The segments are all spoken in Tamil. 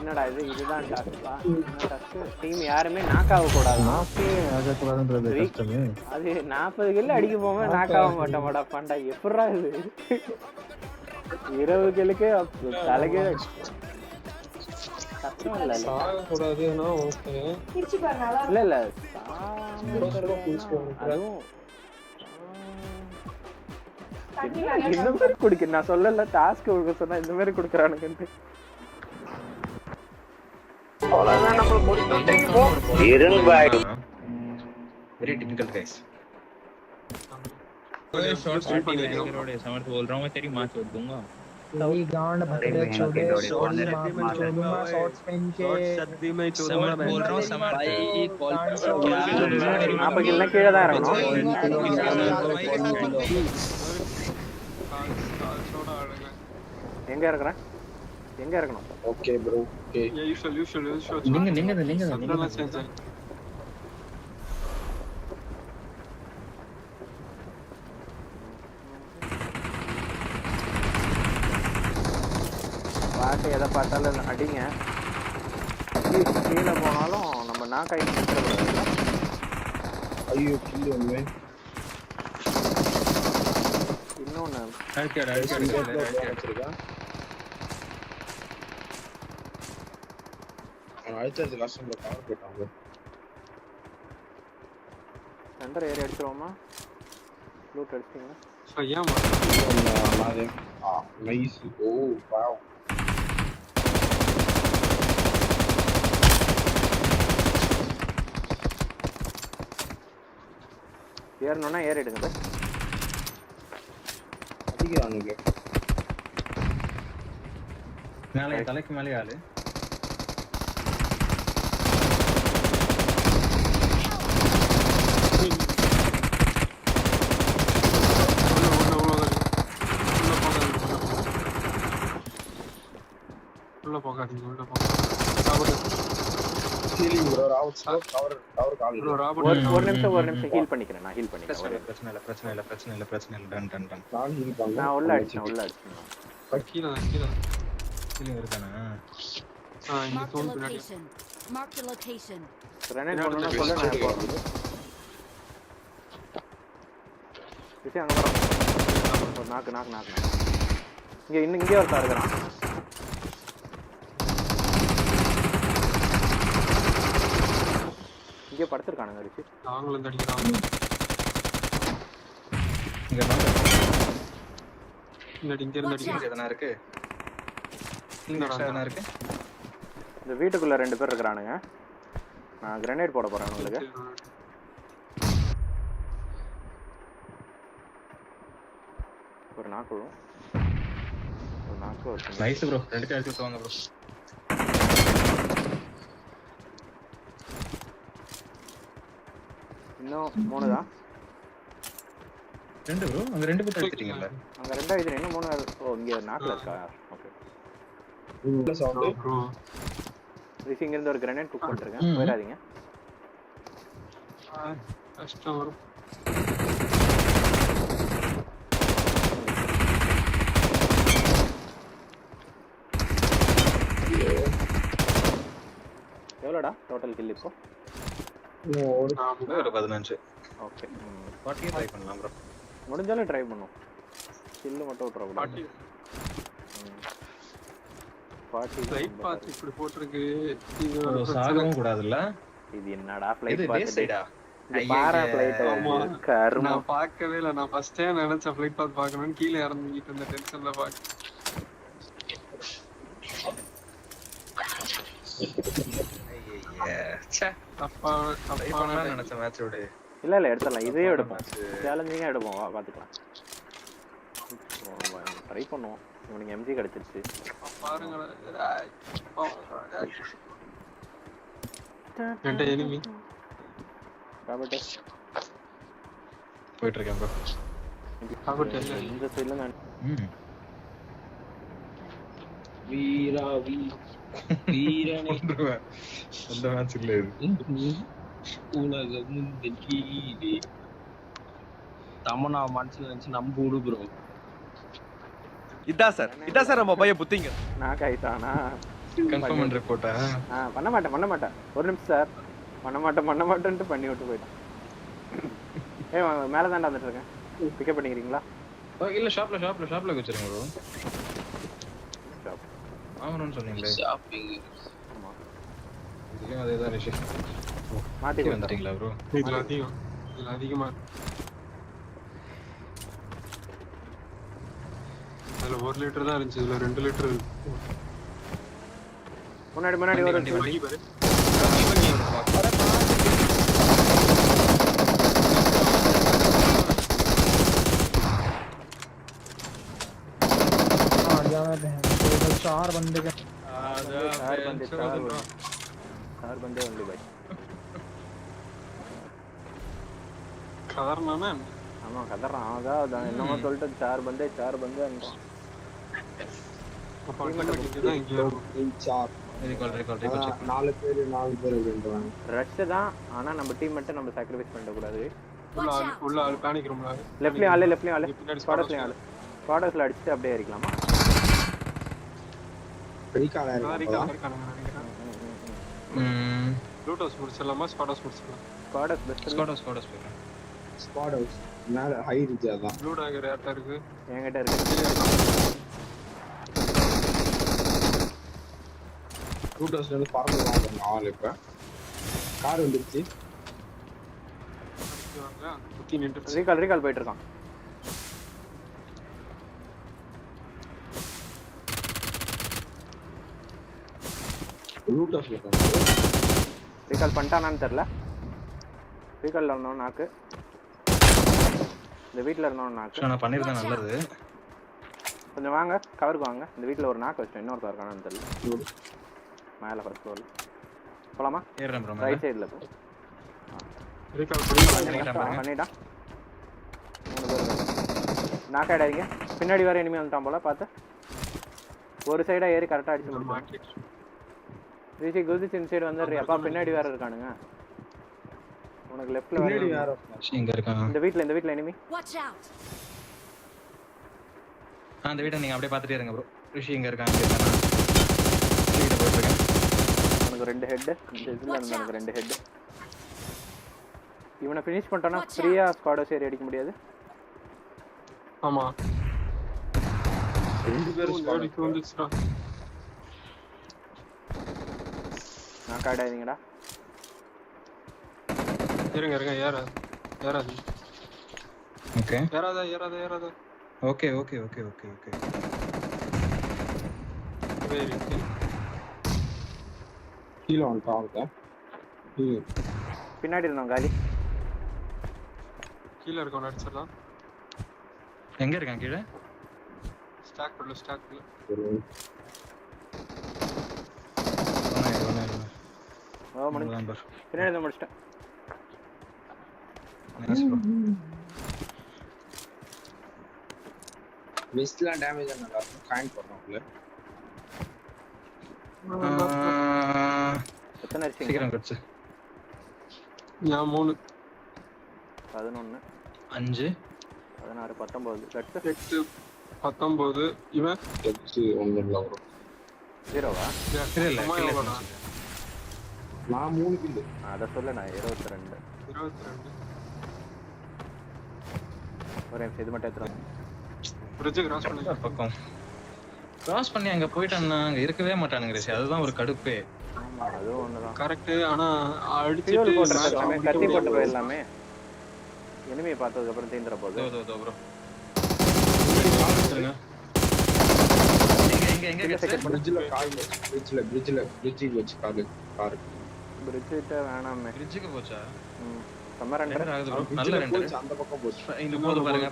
என்னடா இது இதுதான் டாஸ்கா டாஸ்க் டீம் யாருமே நாக் ஆக கூடாது அது 40 கில் அடிக்க போகும்போது நாக் ஆக மாட்டோமாடா பாண்டா எப்படா இது 20 கில்லுக்கே தலைக்கே கஷ்டம் இல்ல இல்ல இல்ல அதுவும் இந்த மாதிரி குடிக்க நான் சொல்லல டாஸ்க் கொடுக்க சொன்னா இந்த மாதிரி கொடுக்குறானுங்கன்ட்டு அவ்வளவுதான் நம்ம முடிச்சிட்டோம் very typical guys short road Samarth बोल रहा हूं मैं तेरी मां छोड़ दूंगा ये गांड भटके छोड़े छोड़ूंगा शॉट्स पहन के सदी में छोड़ूंगा मैं बोल रहा हूं समर्थ भाई कॉल आप गिलने கீழ தான் இறங்கணும் எங்க இறக்குறேன் எங்க இறக்கணும் okay bro okay you should நீங்க பாட்டு எதை பார்த்தாலும் அடிங்க கீழே போனாலும் நம்ம நாக்காய் ஐயோ கில் ஒண்ணே இன்னொன்னு அடிச்சது கஷ்டம்ல கவர் போட்டாங்க சென்டர் ஏரியா அடிச்சிரோமா லூட் அடிச்சிங்க ஐயாமா மாதே நைஸ் ஓ வாவ் ஏறணும்னா ஏறிடுங்க அதிகானுங்க மேலே தலைக்கு மேலே ஆளு உள்ள போகாதீங்க healing bro Rout cover call bro ஒரு நிமிஷம் ஹீல் பண்ணிக்கிறேன் நான் ஹீல் பண்ணிக்கிறேன் பிரச்சனை இல்ல டன் நான் ஹீல் பண்ணேன் நான் உள்ள அடிச்சேன் கீழ ஹீலிங் இருக்கானா இங்க தூண் பின்னாடி Mark the location. கிரனேட் பண்ணனும் சொல்ல நான் போறேன் இது அங்க வர நாக்கு இங்க ஒருத்தர் இருக்கான் இங்க படுத்துறானுங்க அடிச்சு நாங்களும் அடிக்குறாங்க இங்க நாங்க இங்க இருந்து அடிக்குது எதனா இருக்கு எதனா இருக்கு இந்த வீட்டுக்குள்ள ரெண்டு பேர் இருக்கானுங்க நான் கிரனேட் போட போறேன் உங்களுக்கு ஒரு நாக்கு நைஸ் ப்ரோ ரெண்டு பேர் எடுத்து வாங்க ப்ரோ இன்னும் 3 தான் ரெண்டு ப்ரோ அங்க ரெண்டு பேர் எடுத்துட்டீங்கல அங்க ரெண்டா இது இன்னும் 3 ஓ இங்க நாக்குல இருக்கா ஓகே உள்ள சவுண்ட் ப்ரோ இங்க இருந்து ஒரு கிரனேட் குக் பண்ணிருக்கேன் போயிடாதீங்க கஷ்டம் வரும் எவ்வளோடா டோட்டல் கில் இப்போ ஒரு 15 ஓகே 40 ட்ரை பண்ணலாம் ப்ரோ முடிஞ்சாலும் ட்ரை பண்ணுவோம் கில் மட்டும் விட்டுற கூடாது 40 ரைட் பாத் இப்படி போட்டுருக்கு இது சாகவும் கூடாதுல்ல இது என்னடா ஃளைட் பாத் சைடா பாரா ஃளைட் கர்ம நான் பார்க்கவே இல்ல நான் ஃபர்ஸ்ட் டைம் நினைச்ச ஃளைட் பாத் பார்க்கணும்னு கீழ இறங்கிட்டு இருந்த டென்ஷன்ல பாக்க தப்பான நினைச்ச மேட்சோட இல்ல எடுத்துடலாம் இதே எடுப்போம் சேலஞ்சிங்கா எடுப்போம் பாத்துக்கலாம் ட்ரை பண்ணுவோம் இவனுக்கு எம்ஜி கிடைச்சிருச்சு பாருங்க ரெண்டு எனிமி ராபர்ட் போயிட்டு இருக்கேன் ப்ரோ ராபர்ட் இந்த சைடுல நான் வீரனே அந்த மேட்ச் இல்ல இது உலக முந்தின் கீழே தமனா மனசுல நினைச்சு நம்ப விடு ப்ரோ இதான் சார் நம்ம பையன் புத்திங்க நாக் ஆயிட்டானா கன்ஃபார்ம் பண்ற போட்டா பண்ண மாட்டேன் ஒரு நிமிஷம் சார் பண்ண மாட்டேன்ட்டு பண்ணி விட்டு போயிட்டான். மேலே தாண்டா வந்துட்டு இருக்கேன், பிக்கப் பண்ணிக்கிறீங்களா? இல்ல ஷாப்ல வச்சிருங்க ப்ரோ. ஆமான்னு சொன்னீங்களே. ஷாப்பிங் ஆமா இதுலயும் அதேதான் ரிஷி. மாத்தி வந்துட்டீங்களா ப்ரோ? இதுல அதிகமா அதுல 1 லிட்டர் தான் இருந்துச்சு, இதுல 2 லிட்டர் இருக்கு. முன்னாடி ஒரு வண்டி பாரு. चार बंदे के चार बंदे ओनली भाई. கதர்னானே ஆமா கதறான். அதான் என்னமோ சொல்லிட்டு चार बंदे அப்ப ஆட்டோமேட்டிக்கா இங்க வரும். நாலு பேர் அப்படின்றாங்க. ரஷ் தான், ஆனா நம்ம டீம் மட்டும் நம்ம சாக்ரிஃபைஸ் பண்ண கூடாது. உள்ள ஆளு பேனிக் ரூம்ல லெஃப்ட்லயும் ஆளு ஸ்குவாடர்ஸ்லயும் ஆளு. ஸ்குவாடர்ஸ்ல அடிச்சிட்டு அப்படியே ஏறிக்கலாமா? பெரிகால ப்ளூட் ஹவுஸ் முடிச்சிடலாமா? ஸ்குவாட் ஹவுஸ் முடிச்சிடலாம். ஸ்குவாடர்ஸ் பெஸ்ட். போயிடுறேன். ஸ்குவாட் ஹவுஸ் மேல ஹை ரிட்ஜ் அதான். ப்ளூ டாகர் யார்ட்ட இருக்கு? என்கிட்ட இருக்கு. ரூட் ஹவுஸ்ல இருந்து பறந்து வாங்க ஆள். இப்ப கார் வந்துருச்சு. குத்தி நின்று ரீகால் போயிட்டு இருக்கான். ரூட் ஹவுஸ்ல ரீகால் பண்ணிட்டானான்னு தெரியல. ரீகால்ல இருந்தவன் நாக்கு, இந்த வீட்டில் இருந்தவன் நாக்கு. நான் பண்ணிருந்தேன் நல்லது. கொஞ்சம் வாங்க கவருக்கு வாங்க. இந்த வீட்டில் ஒரு நாக்கு வச்சோம், இன்னொருத்தர் இருக்கானு தெரியல. மேலே ஃபர்ஸ்ட் ஃப்ளோரில் போலாமா? ஏறேன் ப்ரோ. ரைட் சைடில் போ. ரீகால் பண்ணிட்டான். 3 பேர் நாக் ஆயிடாதீங்க. பின்னாடி வேற இனிமே வந்துட்டான் போல பார்த்து. ஒரு சைடாக ஏறி கரெக்டாக அடிச்சு முடிச்சு. ரிஷி குதிச்சு இந்த சைடு வந்துடுறியாப்பா? பின்னாடி வேற இருக்கானுங்க உனக்கு. லெஃப்ட்ல வேற இங்க இருக்கான். இந்த வீட்ல எனிமி. Watch out. அந்த வீட்டை நீங்க அப்படியே பார்த்துட்டே இருங்க ப்ரோ. ரிஷி இங்க இருக்கான். வீட்டை போயிட்டு இருக்கேன். உனக்கு 2 ஹெட். இந்த இதுல இருந்து எனக்கு 2 ஹெட். இவனை ஃபினிஷ் பண்ணிட்டோம்னா ஃப்ரீயா ஸ்குவாட் ஏறி அடிக்க முடியாது. ஆமா 2 பேர் ஸ்குவாட் வந்துச்சுடா. நான் காடாதீங்கடா. இருங்க ஏறாது. ஓகே ஏறாத. ஓகே. வெரி கீழ வந்துட்டாங்க. பின்னாடி இருந்தோம் காலி. கீழ இருக்கவன அடிச்சிடலாம். எங்க இருக்கான்? கீழே ஸ்டாக் உள்ள. முடிஞ்சு. பின்னாடி இருந்து முடிச்சிட்டேன். Nice bro. வெஸ்ட்ல டேமேஜ் நல்லா இருக்கும். காயின் போடுறோம்ல. எத்தனை அடிச்சீங்க? சீக்கிரம் கட்ஸ். நான் 3 11 5 16 19 கட்டு 8 19. இவன் எச்சு ஒண்ணு இல்ல வரும். 0வா? இல்ல நான் 3 கில். அத சொல்ல நான் 22. ஒரு நிமிஷம் இது மட்டும் எடுத்துறேன். பிரிட்ஜ் கிராஸ் பண்ணி பக்கம் கிராஸ் பண்ணி அங்க போயிட்டான்னா அங்க இருக்கவே மாட்டானுங்க ரிஷி. அதுதான் ஒரு கடுப்பே. ஆமா அது ஒண்ணுதான் கரெக்ட். ஆனா ஃபியூல் அடிச்சிட்டு போட்டுறதுமே கத்தி போட்டு போயிடலாமே. எனிமியை பார்த்ததுக்கு அப்புறம் தீந்துற போகுது. தோ ப்ரோ. எங்க பிரிட்ஜ்ல கால் பிரிட்ஜ் வச்சு கார். பிரிட்ஜ் கிட்ட வேணாமே. பிரிட்ஜுக்கு போச்சா? சம்மரண்டர் ஆகுது ப்ரோ. நல்ல ரெண்டர். அந்த பக்கம் போச்சு. இந்த போது பாருங்க.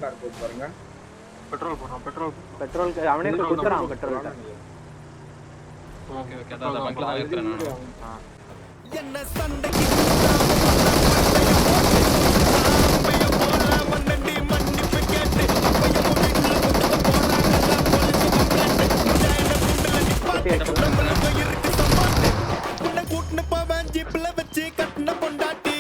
கார் போட்டு பாருங்க. பெட்ரோல் போடுறான். பெட்ரோல் அவனே குத்துறான் பெட்ரோல். ஓகே அதான் பக்கத்துல தான் இருக்கேன் நான். என்ன சண்டைக்கு கூட்டின போவேன் ஜீப்ல வச்சு கட்டின பொண்டாட்டி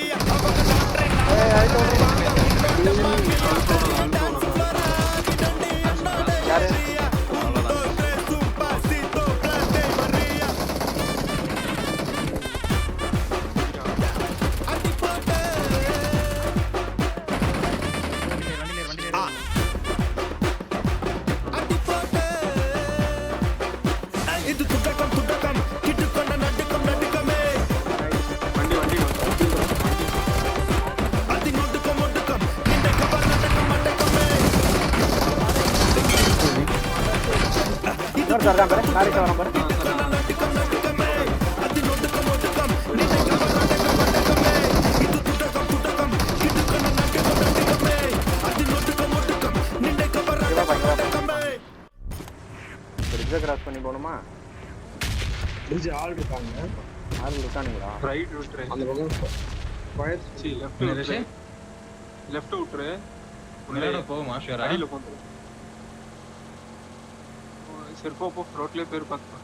இது துடக்கம் துடக்கம் கிட்டுக்கொண்ட நடுக்கம் நடுக்கமே வண்டி வண்டி அதி நொடுக்கம் ஒடுக்கம் நின்ற கபர் நடக்கம் மண்டக்கமே இன்னொரு சார் தான் பாரு நாளைக்கு வரேன் பாரு நடுக்கம் நடுக்கமே அதி நொடுக்கம் ஒடுக்கம் நின்ற கபர் நடக்கம் மண்டக்கமே இது துடக்கம் துடக்கம் கிட்டுக்கொண்ட நடுக்கம் நடுக்கமே அதி நொடுக்கம் ஒடுக்கம் நின்ற கபர் நடக்கம் மண்டக்கமே பிரிட்ஜை கிராஸ் பண்ணி போகணுமா பிரிட்ஜ் ஆள் இருக்காங்க ஆள் இருக்கானுங்களா ரைட் விட்டுரு அந்த பக்கம் ஃபயர் சி லெஃப்ட் விட்டுரு லெஃப்ட் விட்டுரு முன்னாடி போகுமா ஷூரா அடியில போந்து சரி போ போ ரோட்லயே பேர் பார்த்து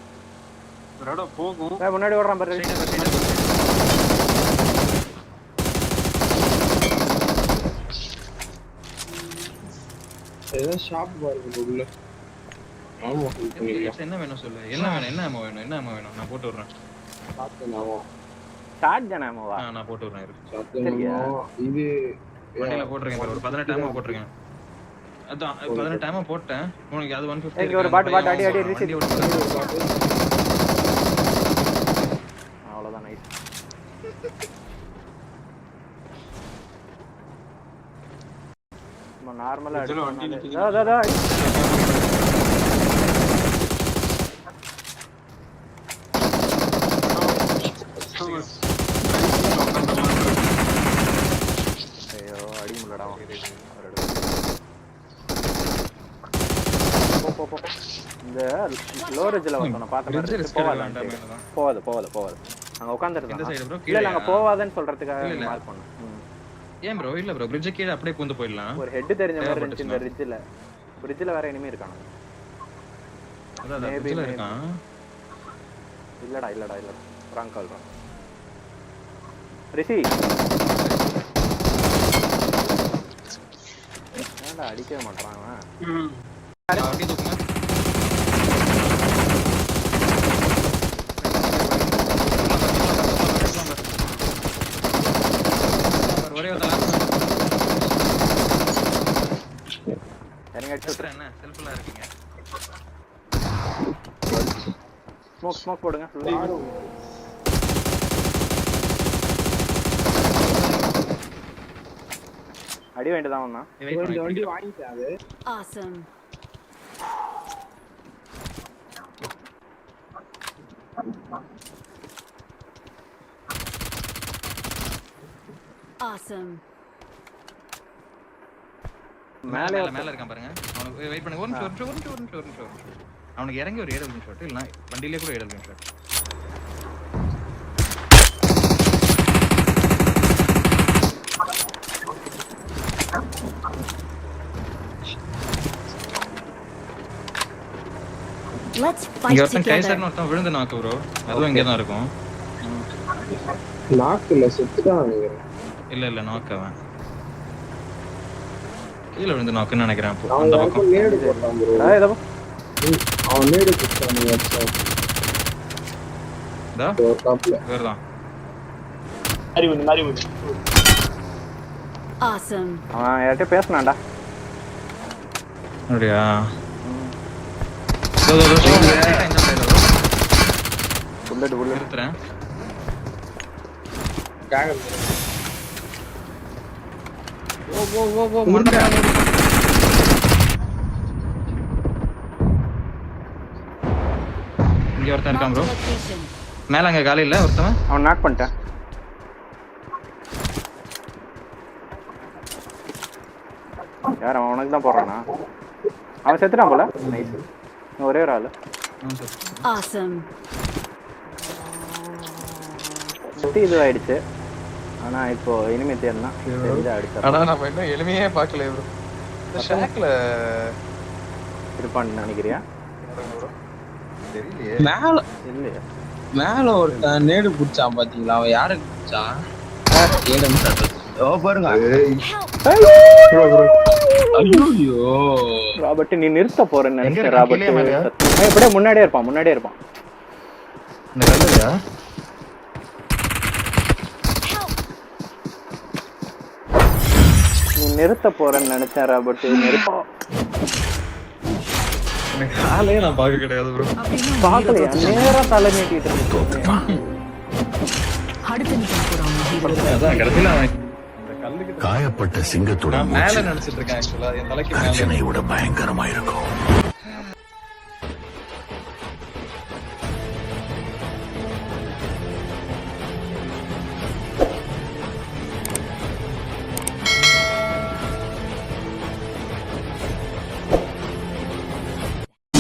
விராடா போகும் முன்னாடி ஓடுறான் பாரு ஏதோ ஷாப் பாருங்க உள்ள ஆமா என்ன வேணும் சொல்லு என்ன வேணும் என்ன அம்மா வேணும் என்ன அம்மா வேணும் நான் போட்டு விடுறேன் சாப்பிடலாமா ஷார்ட் ஜனாமோவா நான் போட்டு விடுறேன் இரு. சாப்பிடலாமா இது வண்டியில போட்டுருக்கேன் பாரு, ஒரு 18 டைமா போட்டுருக்கேன் அதான் 18 டைமா போட்டேன் உனக்கு அது 150 இங்க ஒரு பாட்டு பாட்டு அடி அடி வண்டி ரிசீவ் ஓட்டு அவ்வளவுதான் நைஸ் நம்ம நார்மலா இதுல வண்டி நிக்குது. ஐயோ அடி முள்ளடா இந்த லோ ரிட்ஜ்ல வரணும் பாத்த Bridge மாதிரி risk போவாத எடுக்க வேண்டாம் தான். போவாத அங்க இந்த உட்கார்ந்திருந்தா side bro, இல்ல கீழே அங்க போவாதன்னு சொல்றதுக்காக இல்ல. மார்க் பண்ணேன் ஏன் ப்ரோ இல்ல ப்ரோ பிரிட்ஜ் கீழ அப்படியே பூந்து போயிடலாம் ஒரு ஹெட் தெரிஞ்ச மாதிரி இருந்துச்சு இந்த ரிட்ஜ்ல வேற எனிமே இருக்காங்க அதான் Maybe, பிரிட்ஜ்ல maybe. இருக்கான் இல்லடா ராங் கால் ரிஷி ஏன்டா அடிக்கவே மாட்டான் அவன் வண்டி தூக்குங்க ஒரே ஒரு இறங்கி அடிச்சு என்ன செல்ஃபுல்லா இருக்கீங்க ஸ்மோக் போடுங்க அடி வேண்டியதான் வந்தான் வெயிட் இந்த வண்டி பண்ணி வாங்கிட்டேன் அது Awesome. Awesome. மேல மேல இருக்கான் பாருங்க அவனுக்கு வெயிட் பண்ணுங்க ஒரு நிமிஷம் அவனுக்கு இறங்கி ஒரு ஏடல் ஷாட் இல்ல வண்டியிலே கூட ஏடல் ஷாட் Let's இங்க fight ஒருத்தன் together. கைசர்னு ஒருத்தன் விழுந்து நாக்கு ப்ரோ அதுவும் இங்கே தான் இருக்கும் நாக்குல செத்துட்டான் நினைக்கிறேன் இல்ல நாக்கு அவன் கீழே விழுந்து நாக்குன்னு நினைக்கிறேன் அப்போ அவன் அந்த யாருக்கும் பக்கம் நேடு போட்டான் bro ஏதோ அவன் நேடு போட்டான் இதா ஒரு காப்ல இவர்தான் Awesome. அவன் யார்கிட்ட பேசினான்டா அப்படியா புல்லட் நிறுத்துறேன் கேகல் ஓ மண்டை இங்க ஒருத்தன் இருக்கான் Marked ப்ரோ a location. மேல அங்க காலையில ஒருத்தவன் அவன் நாக் பண்ணிட்டேன் யார் அவன் உனக்கு தான் போடுறானா அவன் செத்துட்டான் போல நைஸ் ஒரே ஒரு ஆளு Awesome. சுத்தி இதுவாயிடுச்சு ஆனா இப்போ இனிமே தேர்னா தெரிஞ்சா அடிச்சா ஆனா நம்ம இன்னும் எளிமையே பார்க்கல ப்ரோ இந்த ஷாக்ல இருப்பான்னு நினைக்கிறியா தெரியலையே மேல இல்லையா மேல ஒருத்தன் நேடு புடிச்சான் பாத்தீங்களா அவன் யாருக்கு புடிச்சான் ஏடம் சட்டது ஓ பாருங்க ஐயோ ராபர்ட் நீ நிறுத்த போறேன்னு எங்க நினைச்சேன் இருக்கான்? ராபர்ட் கீழே மேலயா? இப்படியே முன்னாடியே இருப்பான் இந்த கல்லுயா நீ நிறுத்த போறேன்னு நினைச்சேன் ராபர்ட் நிறுத்த எனக்கு ஆளே நான் பார்க்க கிடையாது ப்ரோ. பார்க்கலையா? நேரா தலை நீட்டிட்டு இருக்கு. அடுத்து நிக்க போறாங்க. அதான் கடைசியில அவன் இந்த கல்லுக்கு காயப்பட்ட சிங்கத்துடன் நான் மேல நினைச்சிட்டு இருக்கேன் ஆக்சுவலா என் தலைக்கு மேல விட பயங்கரமா இருக்கும்.